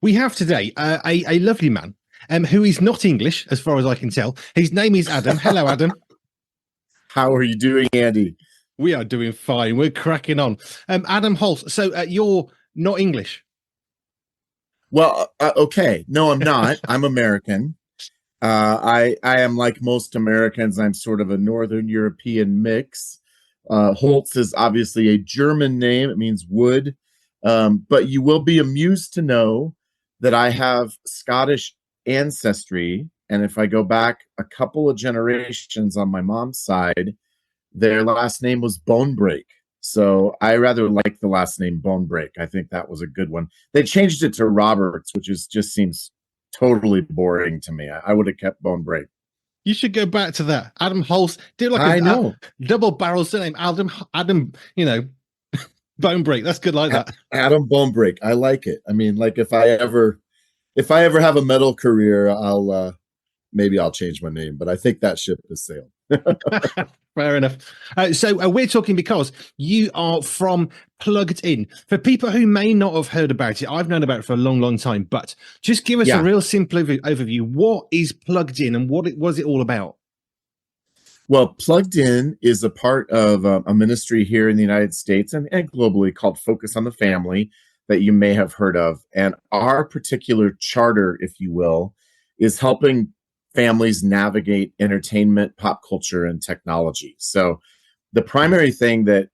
We have today a lovely man who is not English, as far as I can tell. His name is Adam. Hello, Adam. How are you doing, Andy? We are doing fine. We're cracking on. Adam Holz. So you're not English. Well, okay. No, I'm not. I'm American. I am like most Americans. I'm sort of a Northern European mix. Holtz is obviously a German name. It means wood. But you will be amused to know that I have Scottish ancestry. And if I go back a couple of generations on my mom's side, their last name was Bonebreak. So I rather like the last name Bonebreak. I think that was a good one. They changed it to Roberts, which is just seems totally boring to me. I would have kept Bonebreak. You should go back to that. Adam Holz. Do like I know. double barrel surname. Adam, Bone Break. That's good like that. Adam Bonebreak. I like it. I mean, like if I ever have a metal career, maybe I'll change my name, but I think that ship has sailed. Fair enough. So we're talking because you are from Plugged In. For people who may not have heard about it, I've known about it for a long, long time, but just give us a real simple overview. What is Plugged In and what was it all about? Well, Plugged In is a part of a ministry here in the United States and globally called Focus on the Family that you may have heard of. And our particular charter, if you will, is helping families navigate entertainment, pop culture, and technology. So the primary thing that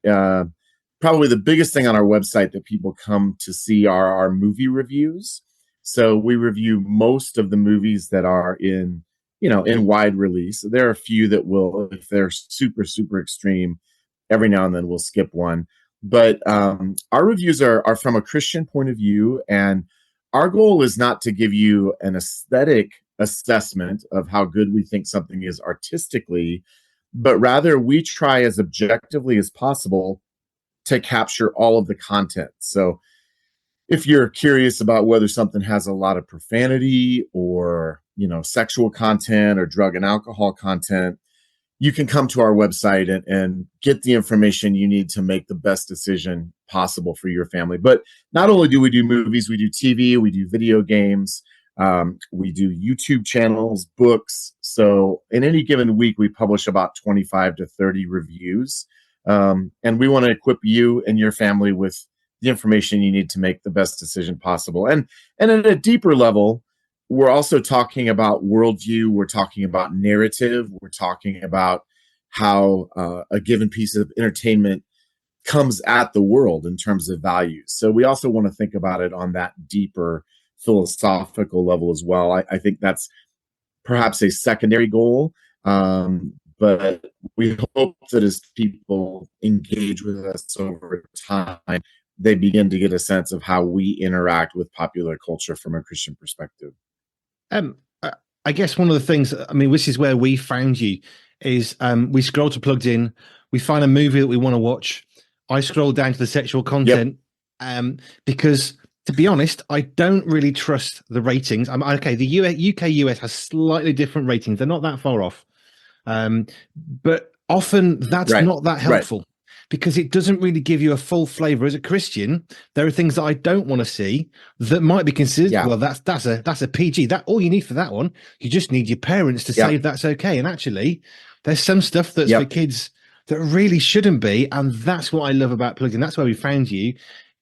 probably the biggest thing on our website that people come to see are our movie reviews. So we review most of the movies that are in wide release. There are a few that will, if they're super, super extreme, every now and then we'll skip one. But our reviews are from a Christian point of view. And our goal is not to give you an aesthetic assessment of how good we think something is artistically, but rather we try as objectively as possible to capture all of the content. So if you're curious about whether something has a lot of profanity or, sexual content or drug and alcohol content, you can come to our website and get the information you need to make the best decision possible for your family. But not only do we do movies, we do TV, we do video games, we do YouTube channels, books. So in any given week, we publish about 25 to 30 reviews. And we want to equip you and your family with the information you need to make the best decision possible. And at a deeper level, we're also talking about worldview. We're talking about narrative. We're talking about how a given piece of entertainment comes at the world in terms of values. So we also want to think about it on that deeper philosophical level as well. I think that's perhaps a secondary goal. But we hope that as people engage with us over time, they begin to get a sense of how we interact with popular culture from a Christian perspective. I guess one of the things, which is where we found you, is we scroll to Plugged In, we find a movie that we want to watch. I scroll down to the sexual content because, to be honest, I don't really trust the ratings. The UK US has slightly different ratings. They're not that far off. But often that's not that helpful because it doesn't really give you a full flavor. As a Christian, there are things that I don't want to see that might be considered, well, that's a PG. That all you need for that one, you just need your parents to say that's okay. And actually, there's some stuff that's for kids that really shouldn't be. And that's what I love about Plugged In. That's why we found you,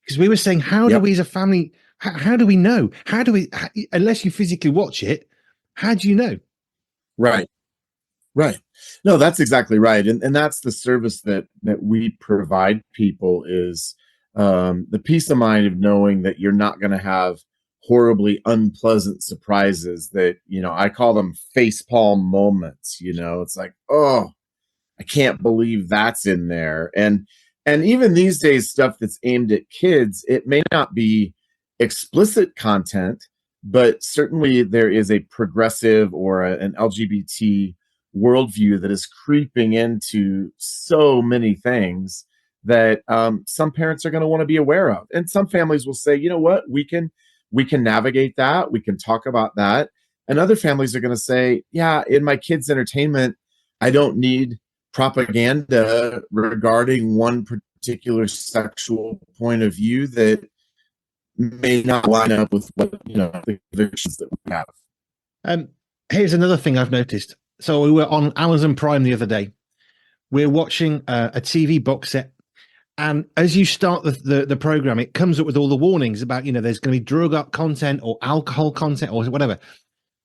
because we were saying, how do we as a family, how do we know? How do we, unless you physically watch it, how do you know? Right. No, that's exactly right. And that's the service that we provide people is the peace of mind of knowing that you're not going to have horribly unpleasant surprises that, I call them facepalm moments. It's like, oh, I can't believe that's in there. And even these days, stuff that's aimed at kids, it may not be explicit content, but certainly there is a progressive or an LGBT worldview that is creeping into so many things that some parents are going to want to be aware of. And some families will say, you know what, we can navigate that. We can talk about that. And other families are going to say, yeah, in my kids' entertainment, I don't need propaganda regarding one particular sexual point of view that may not line up with what, the convictions that we have. Um, Here's another thing I've noticed. So we were on Amazon Prime the other day. We're watching a TV box set, and as you start the program, it comes up with all the warnings about, there's going to be drug content or alcohol content or whatever.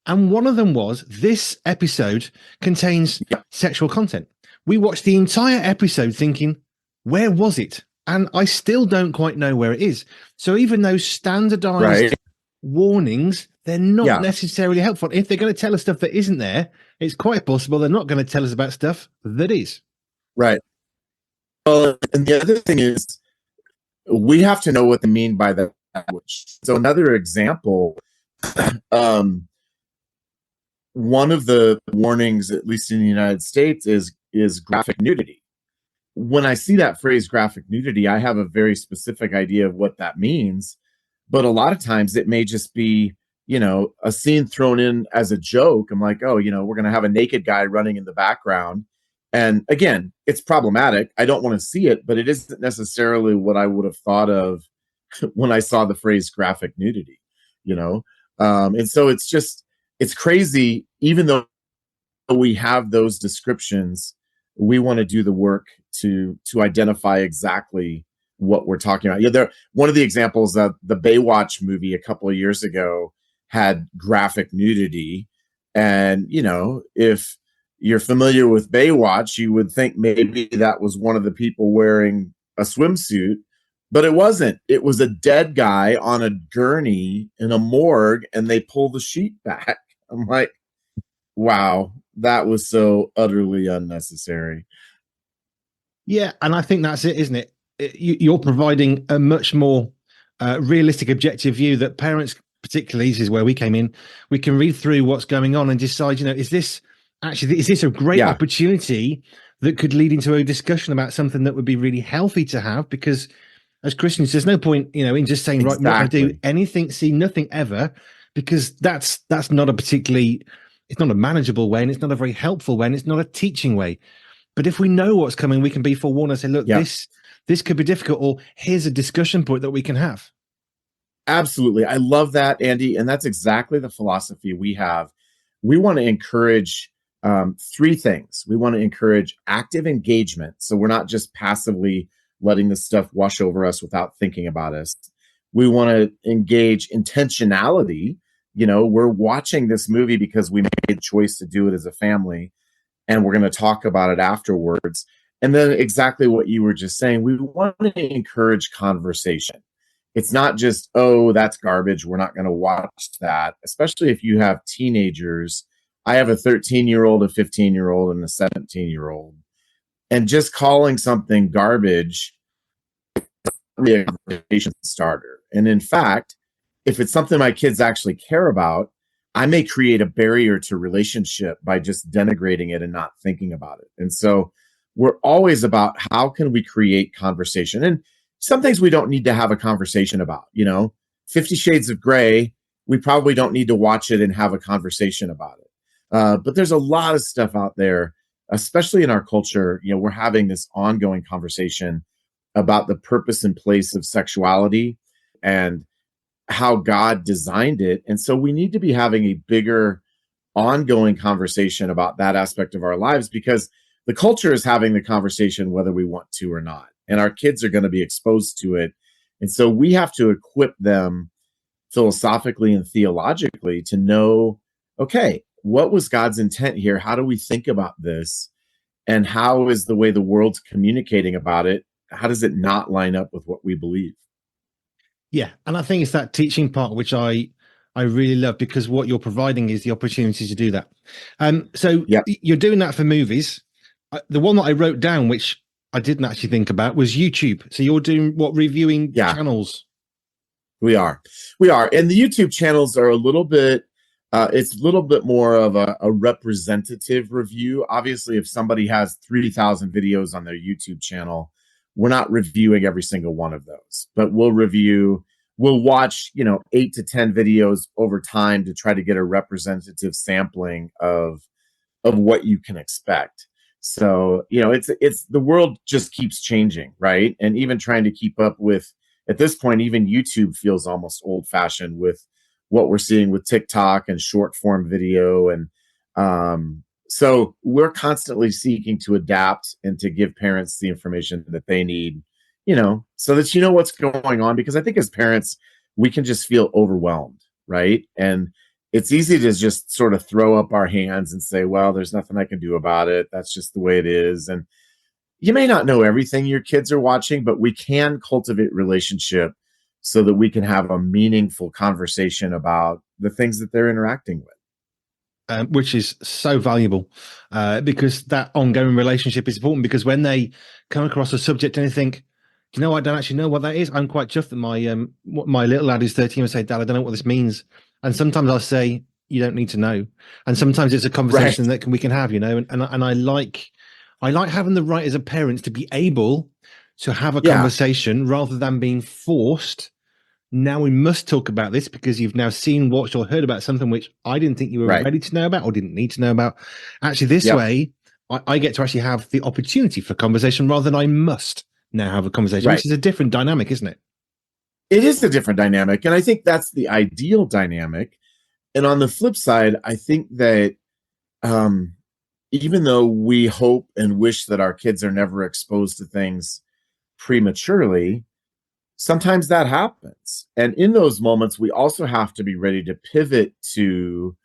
And one of them was, this episode contains sexual content. We watched the entire episode thinking, where was it? And I still don't quite know where it is. So even those standardized warnings, they're not necessarily helpful. If they're going to tell us stuff that isn't there, it's quite possible they're not going to tell us about stuff that is. Right. Well, and the other thing is, we have to know what they mean by the language. So another example, one of the warnings, at least in the United States, is graphic nudity. When I see that phrase graphic nudity, I have a very specific idea of what that means. But a lot of times it may just be, a scene thrown in as a joke. I'm like, oh, we're going to have a naked guy running in the background. And again, it's problematic. I don't want to see it, but it isn't necessarily what I would have thought of when I saw the phrase graphic nudity, and so it's crazy. Even though we have those descriptions, we want to do the work to identify exactly what we're talking about. One of the examples of the Baywatch movie a couple of years ago had graphic nudity. And, if you're familiar with Baywatch, you would think maybe that was one of the people wearing a swimsuit, but it wasn't. It was a dead guy on a gurney in a morgue, and they pull the sheet back. I'm like, wow, that was so utterly unnecessary. Yeah, and I think that's it, isn't it? You're providing a much more realistic, objective view that parents, particularly, this is where we came in, we can read through what's going on and decide, is this a great opportunity that could lead into a discussion about something that would be really healthy to have? Because as Christians, there's no point, in just saying, right, I'm not going to do anything, see nothing ever, because that's not a particularly, it's not a manageable way, and it's not a very helpful way, and it's not a teaching way. But if we know what's coming, we can be forewarned and say, look, this could be difficult, or here's a discussion point that we can have. Absolutely. I love that, Andy. And that's exactly the philosophy we have. We want to encourage three things. We want to encourage active engagement. So we're not just passively letting this stuff wash over us without thinking about us. We want to engage intentionality. We're watching this movie because we made a choice to do it as a family, and we're going to talk about it afterwards. And then exactly what you were just saying, we want to encourage conversation. It's not just, oh, that's garbage, we're not going to watch that, especially if you have teenagers. I have a 13-year-old, a 15-year-old, and a 17-year-old. And just calling something garbage is a conversation starter. And in fact, if it's something my kids actually care about, I may create a barrier to relationship by just denigrating it and not thinking about it. And so we're always about, how can we create conversation? And some things we don't need to have a conversation about. 50 Shades of Grey, we probably don't need to watch it and have a conversation about it. But there's a lot of stuff out there, especially in our culture. We're having this ongoing conversation about the purpose and place of sexuality and how God designed it. And so we need to be having a bigger ongoing conversation about that aspect of our lives, because the culture is having the conversation whether we want to or not. And our kids are going to be exposed to it. And so we have to equip them philosophically and theologically to know, okay, what was God's intent here? How do we think about this? And how is the way the world's communicating about it, how does it not line up with what we believe? Yeah, and I think it's that teaching part which I really love, because what you're providing is the opportunity to do that. So you're doing that for movies. The one that I wrote down, which I didn't actually think about, was YouTube. So you're doing what, reviewing channels? We are. And the YouTube channels are a little bit, it's a little bit more of a representative review. Obviously, if somebody has 3,000 videos on their YouTube channel, we're not reviewing every single one of those, but we'll watch, 8 to 10 videos over time to try to get a representative sampling of what you can expect. So, it's the world just keeps changing, right? And even trying to keep up with at this point, even YouTube feels almost old fashioned with what we're seeing with TikTok and short form video. And so we're constantly seeking to adapt and to give parents the information that they need, so that what's going on. Because I think as parents, we can just feel overwhelmed, right? And it's easy to just sort of throw up our hands and say, well, there's nothing I can do about it. That's just the way it is. And you may not know everything your kids are watching, but we can cultivate relationship so that we can have a meaningful conversation about the things that they're interacting with. Which is so valuable because that ongoing relationship is important. Because when they come across a subject and they think, do you know, I don't actually know what that is. I'm quite chuffed that my little lad who's 13 will say, Dad, I don't know what this means. And sometimes I'll say, you don't need to know. And sometimes it's a conversation that we can have, and I like having the right as a parent to be able to have a conversation rather than being forced. Now we must talk about this because you've now seen, watched, or heard about something which I didn't think you were ready to know about or didn't need to know about. Actually, this way, I get to actually have the opportunity for conversation rather than I must now have a conversation, which is a different dynamic, isn't it? It is a different dynamic. And I think that's the ideal dynamic. And on the flip side, I think that even though we hope and wish that our kids are never exposed to things prematurely, sometimes that happens. And in those moments, we also have to be ready to pivot to,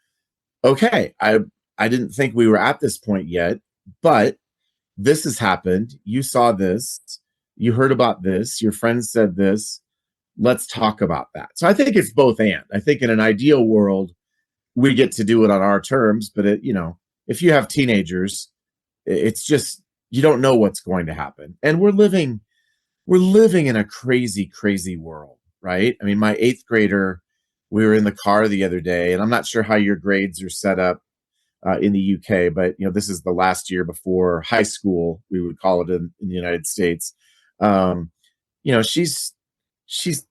okay, I didn't think we were at this point yet, but this has happened. You saw this, you heard about this, your friends said this, let's talk about that. So I think it's both and. I think in an ideal world, we get to do it on our terms, but if you have teenagers, it's just, you don't know what's going to happen. And we're living in a crazy, crazy world, right? I mean, my 8th grader, we were in the car the other day, and I'm not sure how your grades are set up in the UK, but this is the last year before high school, we would call it in the United States. She's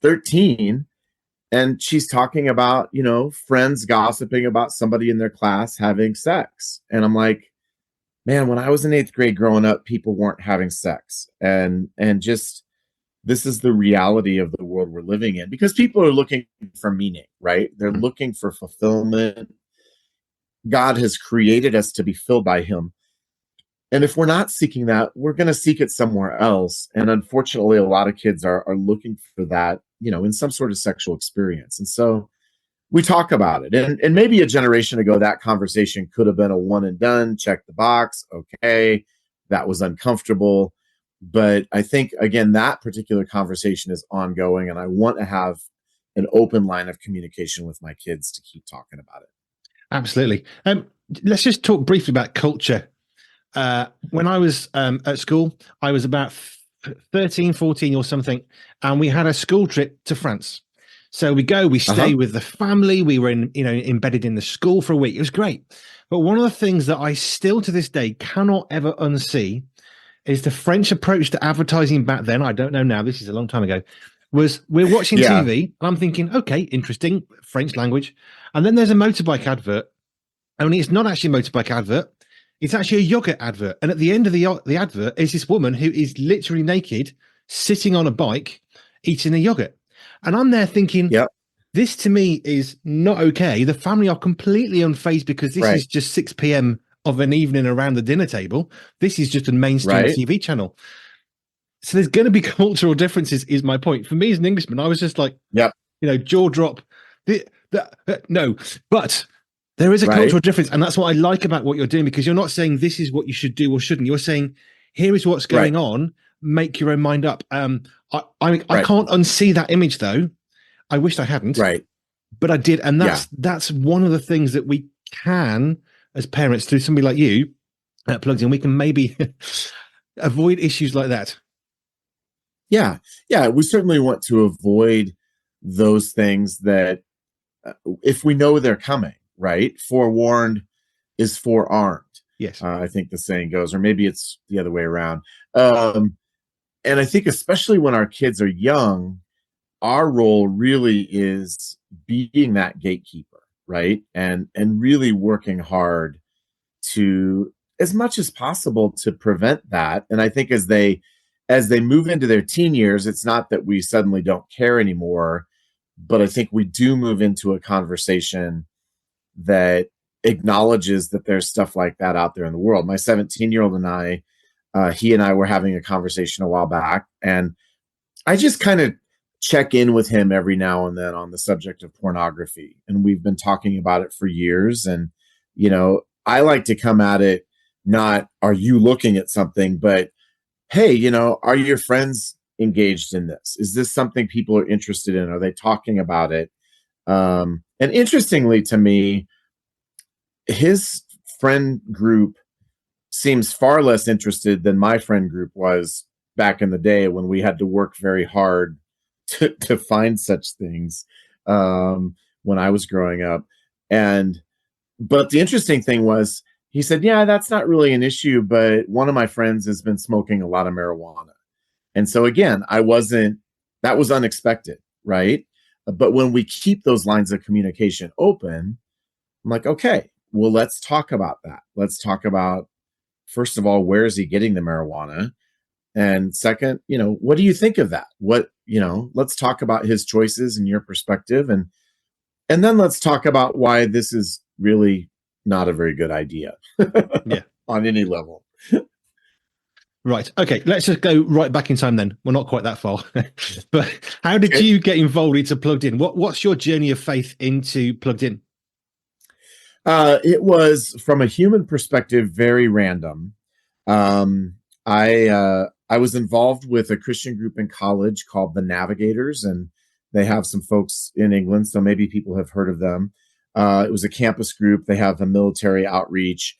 13, and she's talking about, friends gossiping about somebody in their class having sex. And I'm like, man, when I was in 8th grade growing up, people weren't having sex. And just, this is the reality of the world we're living in, because people are looking for meaning, right? They're looking for fulfillment. God has created us to be filled by him. And if we're not seeking that, we're going to seek it somewhere else. And unfortunately, a lot of kids are looking for that, in some sort of sexual experience. And so we talk about it. And maybe a generation ago, that conversation could have been a one and done, check the box. Okay, that was uncomfortable. But I think, again, that particular conversation is ongoing. And I want to have an open line of communication with my kids to keep talking about it. Absolutely. Let's just talk briefly about culture. When I was at school, I was about 13, 14 or something, and we had a school trip to France. So we stay with the family. We were embedded in the school for a week. It was great. But one of the things that I still to this day cannot ever unsee is the French approach to advertising back then. I don't know now. This is a long time ago. Was we're watching TV and I'm thinking, okay, interesting, French language. And then there's a motorbike advert. Only it's not actually a motorbike advert. It's actually a yogurt advert. And at the end of the advert is this woman who is literally naked, sitting on a bike, eating a yogurt. And I'm there thinking, this to me is not okay. The family are completely unfazed because this is just 6 p.m. of an evening around the dinner table. This is just a mainstream TV channel. So there's going to be cultural differences, is my point. For me as an Englishman, I was just like, jaw drop. No, but there is a cultural difference. And that's what I like about what you're doing, because you're not saying this is what you should do or shouldn't. You're saying, here is what's going on. Make your own mind up. I can't unsee that image, though. I wished I hadn't. But I did. And that's one of the things that we can, as parents, through somebody like you, plugged in, we can maybe avoid issues like that. Yeah. We certainly want to avoid those things that if we know they're coming, right? Forewarned is forearmed. Yes. I think the saying goes, or maybe it's the other way around. And I think especially when our kids are young, our role really is being that gatekeeper, right? And really working hard to, as much as possible, to prevent that. And I think as they as they move into their teen years, it's not that we suddenly don't care anymore, but I think we do move into a conversation that acknowledges that there's stuff like that out there in the world. My 17-year-old and I, he and I were having a conversation a while back, and I just kind of check in with him every now and then on the subject of pornography. And we've been talking about it for years. And, I like to come at it, not, are you looking at something, but hey, are your friends engaged in this? Is this something people are interested in? Are they talking about it? And interestingly to me, his friend group seems far less interested than my friend group was back in the day when we had to work very hard to find such things, when I was growing up. But the interesting thing was, he said, yeah, that's not really an issue, but one of my friends has been smoking a lot of marijuana. And so again, that was unexpected, right? But when we keep those lines of communication open, I'm like, okay, well, let's talk about that. Let's talk about, first of all, where is he getting the marijuana? And second, what do you think of that? Let's talk about his choices and your perspective. And then let's talk about why this is really not a very good idea. Yeah. On any level. Right. Okay. Let's just go right back in time then. We're not quite that far. But how did you get involved into Plugged In? What's your journey of faith into Plugged In? It was, from a human perspective, very random. I was involved with a Christian group in college called the Navigators, and they have some folks in England, so maybe people have heard of them. It was a campus group. They have a military outreach.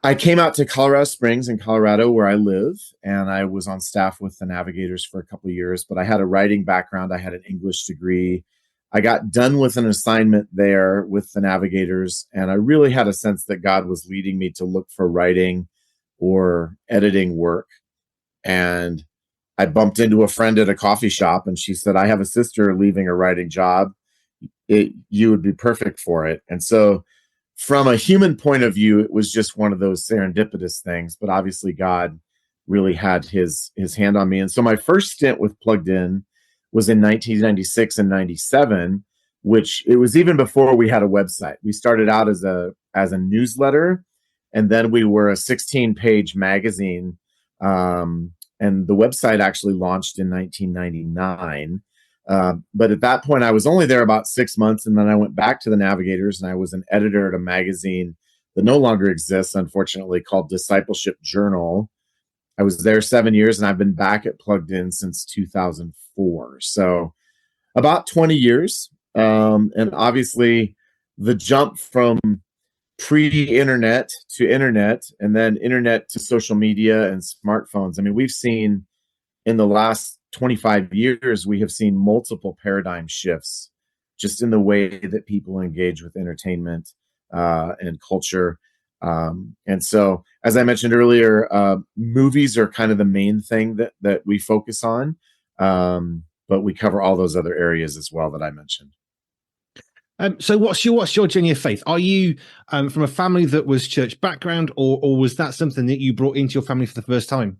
I came out to Colorado Springs in Colorado, where I live, and I was on staff with the Navigators for a couple of years, but I had a writing background. I had an English degree. I got done with an assignment there with the Navigators, and I really had a sense that God was leading me to look for writing or editing work. And I bumped into a friend at a coffee shop, and she said, I have a sister leaving a writing job. You would be perfect for it. And so from a human point of view, it was just one of those serendipitous things, but obviously God really had his hand on me. And so my first stint with Plugged In was in 1996 and 97, which it was even before we had a website. We started out as a newsletter, and then we were a 16-page magazine. And the website actually launched in 1999. But at that point, I was only there about 6 months, and then I went back to the Navigators, and I was an editor at a magazine that no longer exists, unfortunately, called Discipleship Journal. I was there 7 years, and I've been back at Plugged In since 2004. So about 20 years. And obviously, the jump from pre-internet to internet, and then internet to social media and smartphones. I mean, we've seen in the last 25 years, we have seen multiple paradigm shifts just in the way that people engage with entertainment and culture. And so, as I mentioned earlier, movies are kind of the main thing that we focus on, but we cover all those other areas as well that I mentioned. So what's your journey of faith? Are you from a family that was church background, or was that something that you brought into your family for the first time?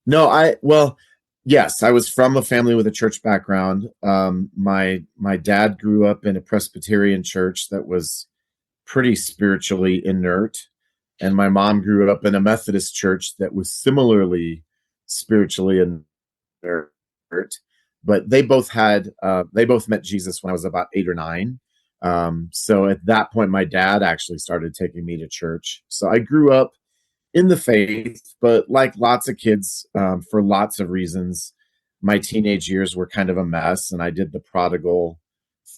No, yes, I was from a family with a church background. My dad grew up in a Presbyterian church that was pretty spiritually inert, and my mom grew up in a Methodist church that was similarly spiritually inert. But they both met Jesus when I was about 8 or 9. So at that point, my dad actually started taking me to church. So I grew up in the faith, but like lots of kids, for lots of reasons, my teenage years were kind of a mess, and I did the prodigal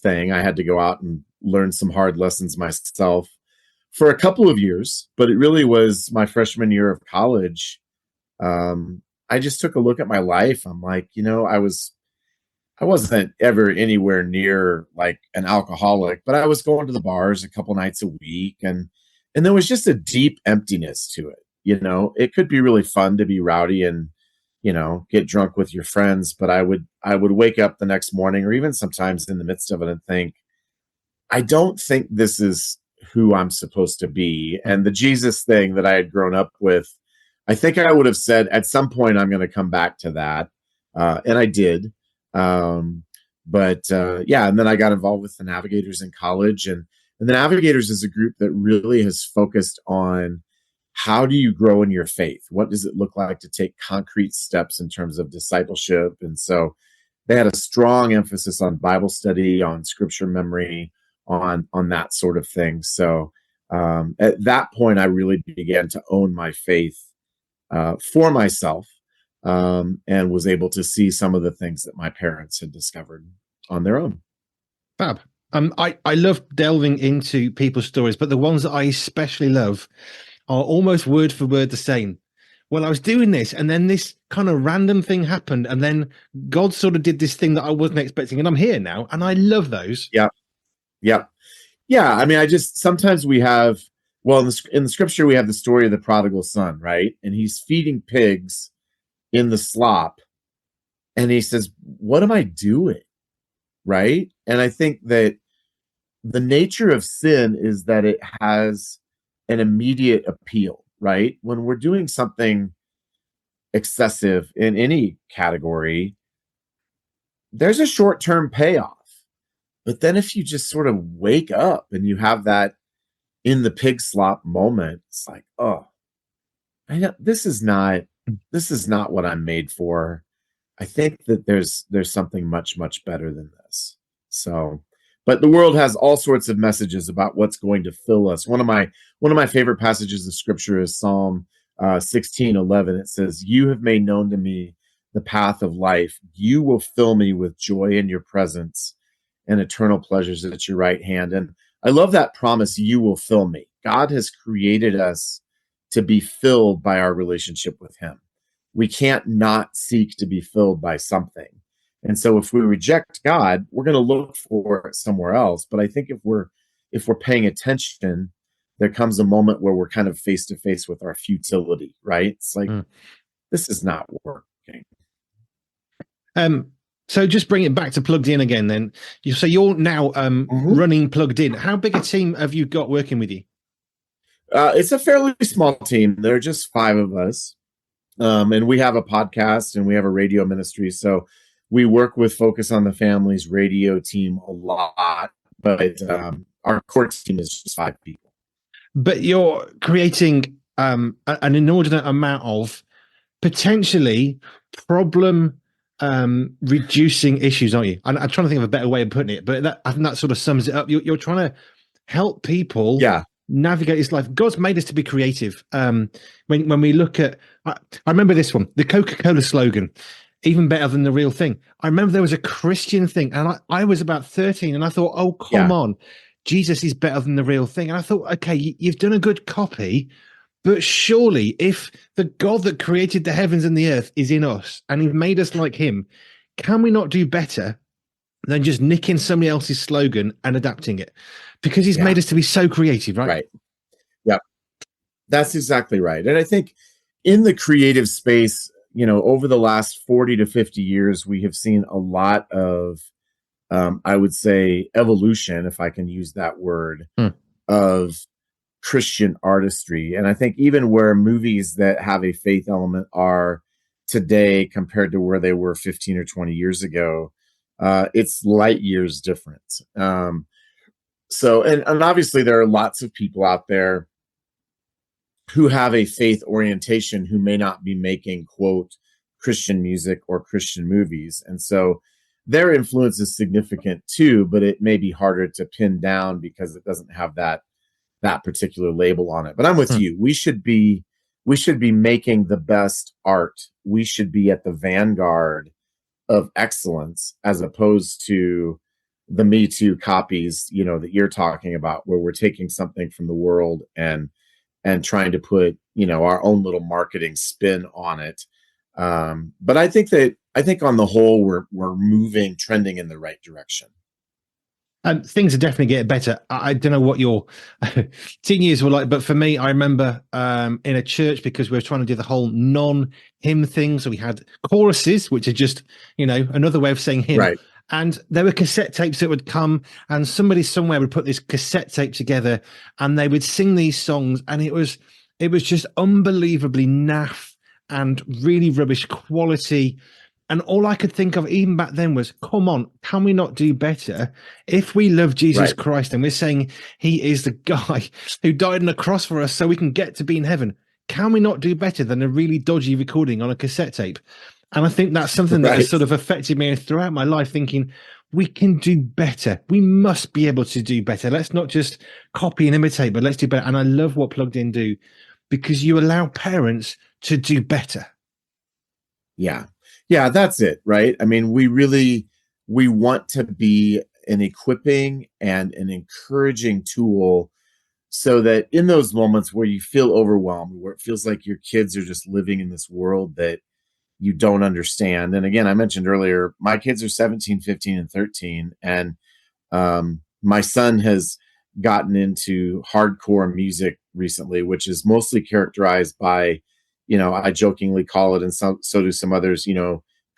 thing. I had to go out and learn some hard lessons myself for a couple of years, but it really was my freshman year of college. I just took a look at my life. I'm like, I wasn't ever anywhere near like an alcoholic, but I was going to the bars a couple nights a week, and there was just a deep emptiness to it. It could be really fun to be rowdy and, get drunk with your friends, but I would wake up the next morning, or even sometimes in the midst of it, and think, I don't think this is who I'm supposed to be. And the Jesus thing that I had grown up with I think I would have said at some point I'm going to come back to that, and I did. Um, but yeah, and then I got involved with the Navigators in college, and the Navigators is a group that really has focused on how do you grow in your faith? What does it look like to take concrete steps in terms of discipleship? And so they had a strong emphasis on Bible study, on scripture memory, on that sort of thing. So at that point, I really began to own my faith for myself, and was able to see some of the things that my parents had discovered on their own. Fab. I love delving into people's stories, but the ones that I especially love are almost word for word the same. Well, I was doing this, and then this kind of random thing happened, and then God sort of did this thing that I wasn't expecting, and I'm here now, and I love those. Yeah, yeah, yeah. I mean, I just sometimes we have well in the scripture we have the story of the prodigal son, right? And he's feeding pigs in the slop, and he says, "What am I doing?" Right? And I think that the nature of sin is that it has an immediate appeal, right? When we're doing something excessive in any category, there's a short-term payoff. But then if you just sort of wake up and you have that in the pig slop moment, it's like, oh, I know this is not what I'm made for. I think that there's something much, much better than this. So, but the world has all sorts of messages about what's going to fill us. One of my favorite passages of scripture is Psalm 16:11. It says, "You have made known to me the path of life. You will fill me with joy in your presence and eternal pleasures at your right hand." And I love that promise, you will fill me. God has created us to be filled by our relationship with him. We can't not seek to be filled by something. And so if we reject God, we're going to look for it somewhere else. But I think if we're paying attention, there comes a moment where we're kind of face to face with our futility, right? It's like, this is not working. So just bring it back to Plugged In again then. So you're now running Plugged In. How big a team have you got working with you? It's a fairly small team. There are just 5 of us. And we have a podcast and we have a radio ministry. So we work with Focus on the Family's radio team a lot. But our core team is just 5 people. But you're creating an inordinate amount of potentially problem reducing issues, aren't you? I'm trying to think of a better way of putting it, but I think that sort of sums it up. You're trying to help people navigate this life. God's made us to be creative. When we look at, I remember this one, the Coca-Cola slogan, even better than the real thing. I remember there was a Christian thing, and I was about 13, and I thought, oh, come on, Jesus is better than the real thing. And I thought, okay, you've done a good copy, but surely if the God that created the heavens and the earth is in us and he's made us like him, can we not do better than just nicking somebody else's slogan and adapting it? Because he's made us to be so creative, right? Right. Yeah, that's exactly right. And I think in the creative space, over the last 40 to 50 years, we have seen a lot of, I would say, evolution, if I can use that word, of Christian artistry. And I think even where movies that have a faith element are today compared to where they were 15 or 20 years ago, it's light years different. So, and obviously there are lots of people out there who have a faith orientation who may not be making, quote, Christian music or Christian movies. And so their influence is significant too, but it may be harder to pin down because it doesn't have that particular label on it. But I'm with you. We should be making the best art. We should be at the vanguard of excellence, as opposed to the Me Too copies, that you're talking about, where we're taking something from the world and trying to put, our own little marketing spin on it. But I think on the whole, we're trending in the right direction. Things are definitely getting better. I don't know what your teen years were like, but for me, I remember in a church, because we were trying to do the whole non-hymn thing. So we had choruses, which are just, another way of saying hymn. Right. And there were cassette tapes that would come, and somebody somewhere would put this cassette tape together, and they would sing these songs. And it was It was just unbelievably naff and really rubbish quality. And all I could think of, even back then, was, come on, can we not do better? If we love Jesus Right. Christ and we're saying he is the guy who died on the cross for us so we can get to be in heaven, can we not do better than a really dodgy recording on a cassette tape? And I think that's something that has Right. sort of affected me throughout my life, thinking we can do better. We must be able to do better. Let's not just copy and imitate, but let's do better. And I love what Plugged In do, because you allow parents to do better. Yeah. Yeah, that's it, right? I mean, we want to be an equipping and an encouraging tool so that in those moments where you feel overwhelmed, where it feels like your kids are just living in this world that you don't understand. And again, I mentioned earlier, my kids are 17, 15, and 13. And my son has gotten into hardcore music recently, which is mostly characterized by, I jokingly call it, and so do some others,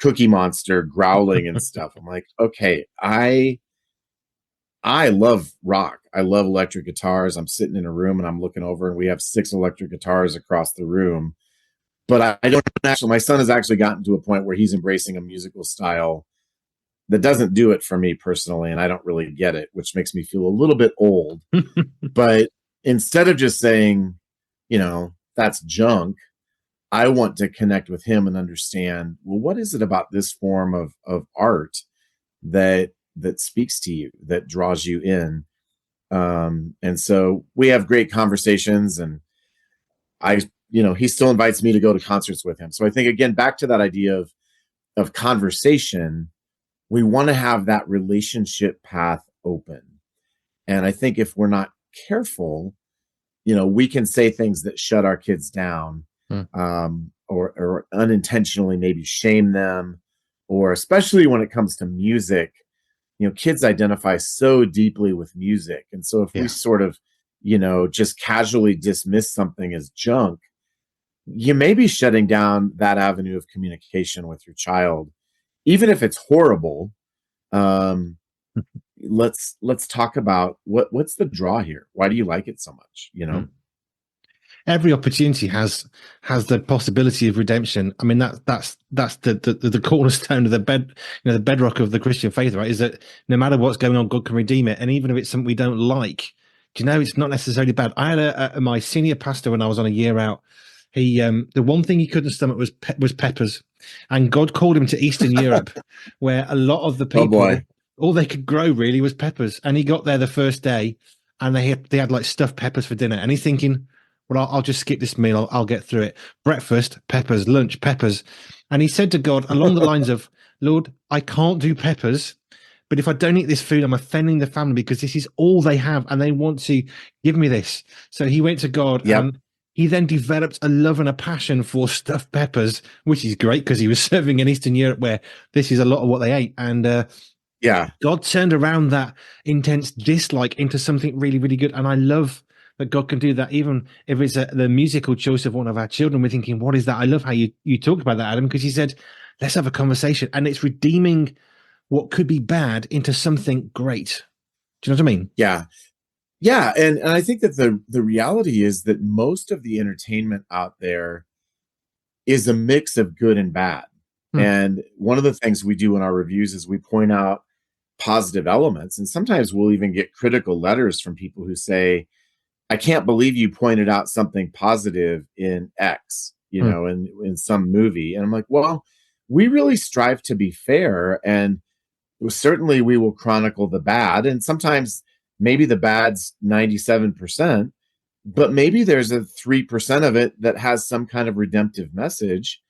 Cookie Monster growling and stuff. I'm like, okay, I love rock. I love electric guitars. I'm sitting in a room and I'm looking over and we have 6 electric guitars across the room. But I don't actually, my son has actually gotten to a point where he's embracing a musical style that doesn't do it for me personally. And I don't really get it, which makes me feel a little bit old. But instead of just saying, that's junk, I want to connect with him and understand, well, what is it about this form of art that speaks to you, that draws you in? And so we have great conversations, and he still invites me to go to concerts with him. So I think, again, back to that idea of conversation, we want to have that relationship path open. And I think if we're not careful, we can say things that shut our kids down, or unintentionally maybe shame them, or especially when it comes to music, kids identify so deeply with music. And so if we sort of, just casually dismiss something as junk, you may be shutting down that avenue of communication with your child, even if it's horrible. Let's talk about what's the draw here. Why do you like it so much? Every opportunity has the possibility of redemption. I mean, that's the cornerstone of the bedrock of the Christian faith, right? Is that no matter what's going on, God can redeem it, and even if it's something we don't like, it's not necessarily bad. I had my senior pastor when I was on a year out. He the one thing he couldn't stomach was peppers, and God called him to Eastern Europe, where a lot of the people, all they could grow really was peppers. And he got there the first day, and they had like stuffed peppers for dinner, and he's thinking, well, I'll just skip this meal. I'll get through it. Breakfast, peppers. Lunch, peppers. And he said to God along the lines of, Lord, I can't do peppers, but if I don't eat this food, I'm offending the family because this is all they have and they want to give me this. So he went to God, and he then developed a love and a passion for stuffed peppers, which is great because he was serving in Eastern Europe where this is a lot of what they ate. And God turned around that intense dislike into something really, really good. And I love that God can do that, even if it's the musical choice of one of our children. We're thinking, what is that? I love how you talk about that, Adam, because he said, let's have a conversation. And it's redeeming what could be bad into something great. Do you know what I mean? Yeah. Yeah. And I think that the reality is that most of the entertainment out there is a mix of good and bad. And one of the things we do in our reviews is we point out positive elements. And sometimes we'll even get critical letters from people who say, I can't believe you pointed out something positive in X, in some movie. And I'm like, well, we really strive to be fair. And certainly we will chronicle the bad. And sometimes maybe the bad's 97%, but maybe there's a 3% of it that has some kind of redemptive message.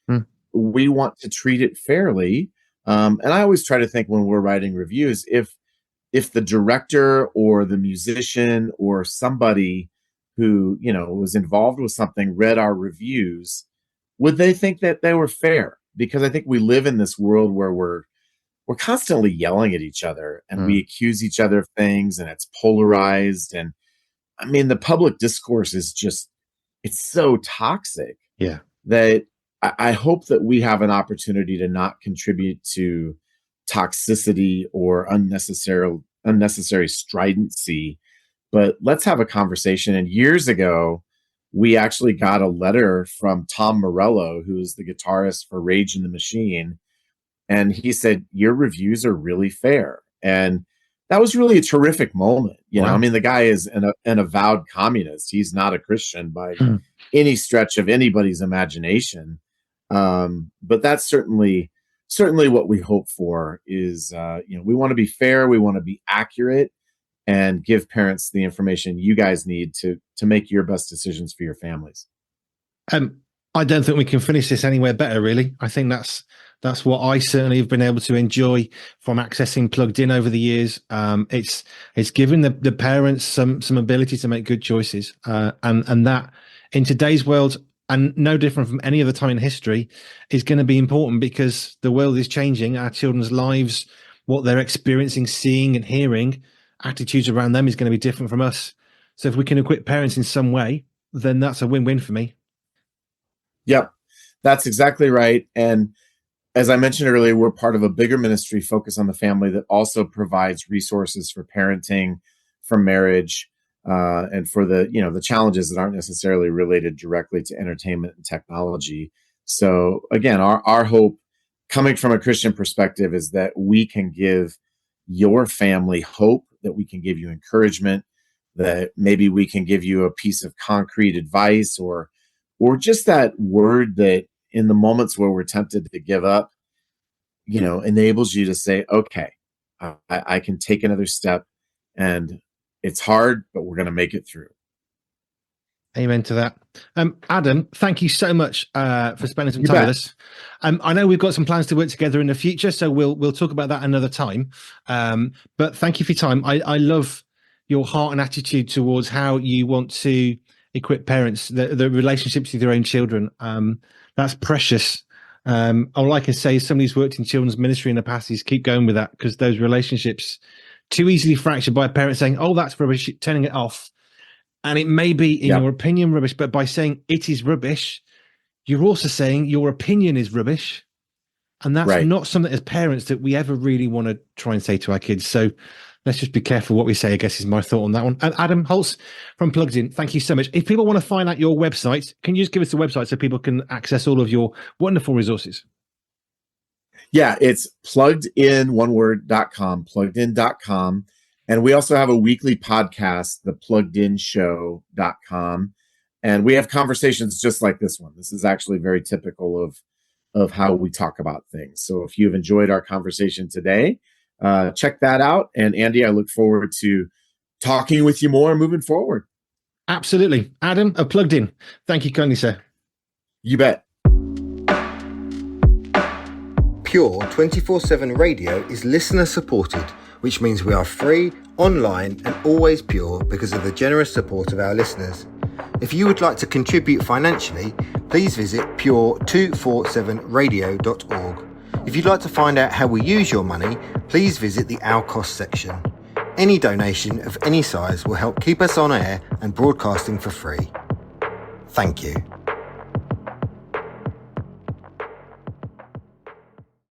We want to treat it fairly. And I always try to think when we're writing reviews, if the director or the musician or somebody who, was involved with something read our reviews, would they think that they were fair? Because I think we live in this world where we're constantly yelling at each other and we accuse each other of things, and it's polarized. And I mean, the public discourse is it's so toxic that I hope that we have an opportunity to not contribute to toxicity or unnecessary stridency, but let's have a conversation. And years ago, we actually got a letter from Tom Morello, who is the guitarist for Rage in the Machine. And he said, your reviews are really fair. And that was really a terrific moment. Wow. I mean, the guy is an avowed communist. He's not a Christian by any stretch of anybody's imagination. But that's certainly what we hope for is, we want to be fair. We want to be accurate and give parents the information you guys need to make your best decisions for your families. I don't think we can finish this anywhere better, really. I think that's what I certainly have been able to enjoy from accessing Plugged In over the years. It's given the parents some ability to make good choices, and that in today's world, and no different from any other time in history, is going to be important because the world is changing. Our children's lives, what they're experiencing, seeing and hearing, attitudes around them is going to be different from us. So if we can equip parents in some way, then that's a win-win for me. Yep, that's exactly right. And as I mentioned earlier, we're part of a bigger ministry focused on the family that also provides resources for parenting, for marriage, and for the challenges that aren't necessarily related directly to entertainment and technology. So again, our hope coming from a Christian perspective is that we can give your family hope, that we can give you encouragement, that maybe we can give you a piece of concrete advice or just that word that in the moments where we're tempted to give up, enables you to say, okay, I can take another step, and it's hard, but we're going to make it through. Amen to that. Adam, thank you so much for spending some time with us. I know we've got some plans to work together in the future, so we'll talk about that another time. But thank you for your time. I love your heart and attitude towards how you want to equip parents, the relationships with your own children. That's precious. All I can say is somebody who's worked in children's ministry in the past is keep going with that, because those relationships too easily fractured by a parent saying, oh, that's rubbish, turning it off. And it may be, in your opinion, rubbish, but by saying it is rubbish, you're also saying your opinion is rubbish. And that's not something as parents that we ever really want to try and say to our kids. So let's just be careful what we say, I guess, is my thought on that one. And Adam Holz from Plugged In, thank you so much. If people want to find out your website, can you just give us the website so people can access all of your wonderful resources? Yeah, it's pluggedin.com, pluggedin.com. And we also have a weekly podcast, the pluggedinshow.com. And we have conversations just like this one. This is actually very typical of how we talk about things. So if you've enjoyed our conversation today, check that out. And Andy, I look forward to talking with you more moving forward. Absolutely. Adam, Plugged In. Thank you kindly, sir. You bet. Pure 24/7 Radio is listener supported, which means we are free, online, and always pure because of the generous support of our listeners. If you would like to contribute financially, please visit pure247radio.org. If you'd like to find out how we use your money, please visit the Our Cost section. Any donation of any size will help keep us on air and broadcasting for free. Thank you.